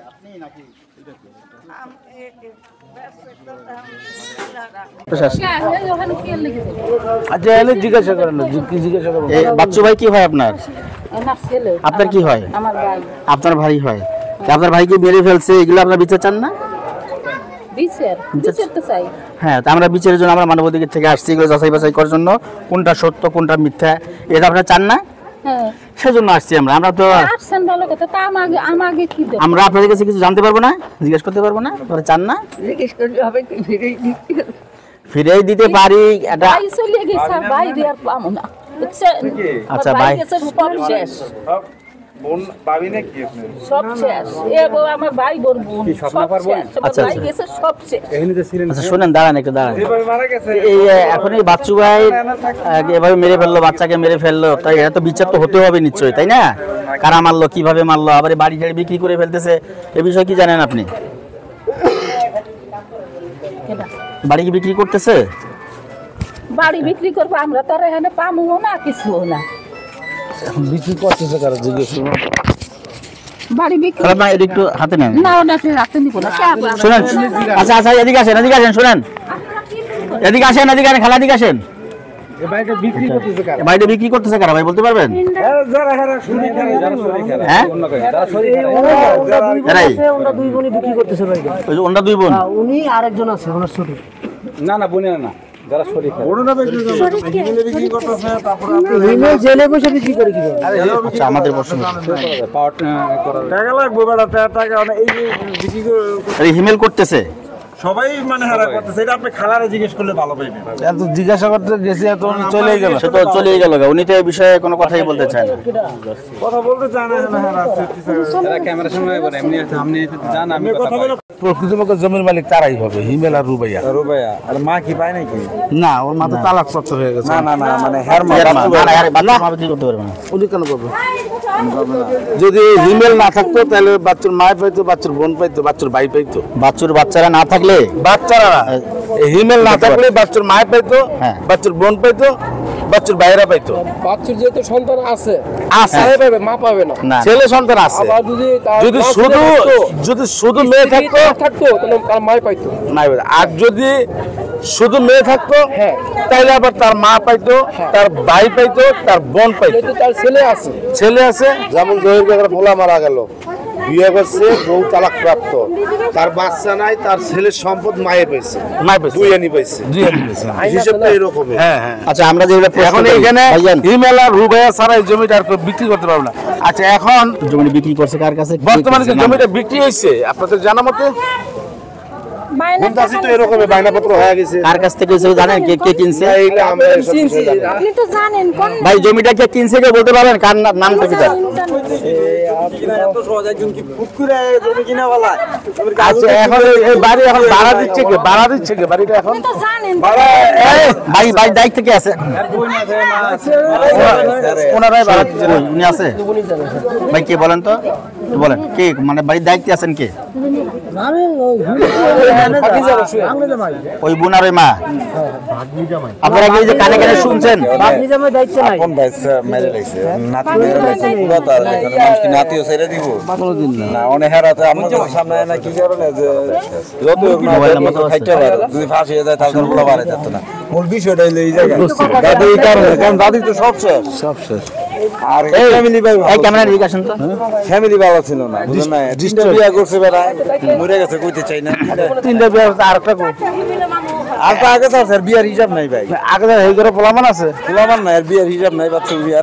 আপনি নাকি জিজ্ঞাসা করেন বাচ্চু ভাই কি হয় আপনার? আপনার কি হয়? আপনার ভাই হয়। আপনার ভাইকে মেরে ফেলছে, এগুলো আপনার বিচার চান না? হ্যাঁ, তা আমরা বিচারের জন্য আমরা মানবাধিকার থেকে আসছি, এগুলো যাচাই বাছাই করার জন্য, কোনটা সত্য কোনটা মিথ্যা এটা আপনারা চান না, সেজন্য আসছি আমরা। আমরা তো আমরা আপনাদের কাছে কিছু জানতে পারবো না, জিজ্ঞেস করতে পারবো না? আপনারা চান না? ফিরিয়ে দিতে পারি এটা। আচ্ছা ভাই, বোন পাবি না কি আপনি সব শেষ এ গো আমার ভাই বোন বোন সব শেষ আচ্ছা ভাই গেছে সব শেষ এখানে তো ছিলেন। আচ্ছা শুনেন, দাঁড়ান একটু দাঁড়ান। এভাবে মারা গেছে এই এখন এই বাচ্চু ভাই এভাবে মেরে ফেললো, বাচ্চাকে মেরে ফেললো, তাই এটা তো বিচার তো হতে হবে নিশ্চয়ই, তাই না? কারা মারলো, কিভাবে মারলো, আবার এই বাড়ি টাড়ি বিক্রি করে ফেলতেছে, এ বিষয়ে কি জানেন আপনি? বাড়ি কি বিক্রি করতেছে? বাড়ি বিক্রি করবো আমরা তো আর এখানে পামু না কিছু না। বিক্রি করতেছে কারো জিজ্ঞেস বাড়ি বিক্রি না, এটা একটু হাতে নেন না, ওনাকে রাখতে নিব না। শুনেন। আচ্ছা আচ্ছা, এদিকে আসেন, এদিকে আসেন, শুনেন, এদিকে আসেন, এদিকে আসেন, খেলা এদিকে আসেন। এই বাড়িটা বিক্রি করতেছে কারা? বাড়িটা বিক্রি করতেছে কারা ভাই বলতে পারবেন? যারা যারা শুনি যারা শুনি খেলা হ্যাঁ, যারা শুনি এরাই ওরা দুই বোনই বিক্রি করতেছে বাড়িটা। ওই যে ওনরা দুই বোন। উনি আরেকজন আছে ওনার ছোট। না না বোনে না, যারা শরীর বড়রা বিক্রি করতেছে, তারপরে রিমেল জেলে বসে বিক্রি করে কি করে? আচ্ছা, আমাদের প্রশ্ন টাকা লাগবে বেড়া, টাকা এই যে বিক্রি আরে হিমেল করতেছে সবাই মানে হারা করতেছে। এটা আপনি খালারে জিজ্ঞেস করলে ভালো পাইবেন। এত জিজ্ঞাসা করতে গেছি এত চলেই গেল। সে তো চলেই গেল, উনি তো এই বিষয়ে কোনো কথাই বলতে চায় না। কথা বলতে চায় না, হারা আছে যারা ক্যামেরার সামনে বলে এমনি আপনি জান আমি কথা বলি। প্রকৃতপক্ষে জমির মালিক তারাই হবে, হিমেল আর রুবাইয়া। রুবাইয়া আর মা কি পায় নাকি? না, ওর মাথা তালাক প্রাপ্ত হয়ে গেছে। না না না, মানে হেয়ার মা বিক্রি করতে পারবে না। উনি কেন করবে? যদি হিমেল না থাকতো তাহলে বাচ্চার মা পাইতো, বাচ্চার বোন পাইতো, বাচ্চার ভাই পাইতো। বাচ্চুর বাচ্চারা না থাকলে, বাচ্চারা হিমেল না থাকলে বাচ্চার মা পাইতো, হ্যাঁ। বাচ্চার বোন পাইতো, বাচ্চার ভাইরা পাইতো। বাচ্চার যেহেতু সন্তান আছে আছে, পাবে, মা পাবে না। না ছেলে সন্তান আছে। আবার যদি শুধু মেয়ে থাকতো তাহলে তার মাই পাইতো। আর যদি শুধু মেয়ে থাকতো তাহলে আবার তার মা পাইতো, তার ভাই পাইতো, তার বোন পাইতো। যেহেতু তার ছেলে আছে, যেমন জহির বেগের ভোলা মারা গেল, বিয়ে করছে, বউ তালাক প্রাপ্ত, তার বাচ্চা নাই, তার ছেলের সম্পদ মায়ে পাইছে, দুই আনি পাইছে। হিসেবটা এরকম। হ্যাঁ হ্যাঁ। আচ্ছা, আমরা যেগুলো এখন এখানে হিমেল আর রুবাইয়া ছাড়া এই জমিটা আর কেউ বিক্রি করতে পারবে না। আচ্ছা, এখন জমি বিক্রি করছে কার কাছে? বর্তমানে যে জমিটা বিক্রি হয়েছে আপনাদের জানা মতে তো এরকম বায়নাপত্র হয়ে গেছে। কার কাছ থেকে হয়েছে জানেন? কে কে কিনছে? আপনি তো জানেন কোন ভাই জমিটা কে কিনছে কে বলতে পারবেন? কার নামটা কি জানেন? আচ্ছা, এখন এই বাড়ি এখন ভাড়া দিচ্ছে কে? বাড়িটা এখন তো জানেন ভাই ভাই দায়িত্ব কে আছে? ওনারাই ভাড়া দিচ্ছেন। উনি আছে ভাই? কে বলেন তো, বলেন কে, মানে বাড়ির দায়িত্বে আছেন কে? ওই বোন আর ওই মা। আপনারা কি যে কানে কানে শুনছেন? নাতিও ছেড়ে দিব না, অনেক হারাতে আমাদের সামনে না কি কারণে যে যত যদি ফাঁসি হয়ে যায় তাহলে বলা পারে যেত না। মূল বিষয়টা হলো এই জায়গায় দাদু, এই কারণে, কারণ দাদি তো সব শেষ। আর ফ্যামিলি ভাই এই ক্যামেরা দিকে আসেন তো। ফ্যামিলি ভালো ছিল না, বুঝলেন না? তিনটা বিয়ে করছে বেড়া, মরে গেছে, কইতে চাই না। তিনটা বিয়ে আর একটা আর তো আগে তো আছে, বিয়ার হিসাব নাই ভাই। আগে এই করে পোলামান আছে, পোলামান নাই, আর বিয়ার হিসাব নাই, বাচ্চা বিয়ার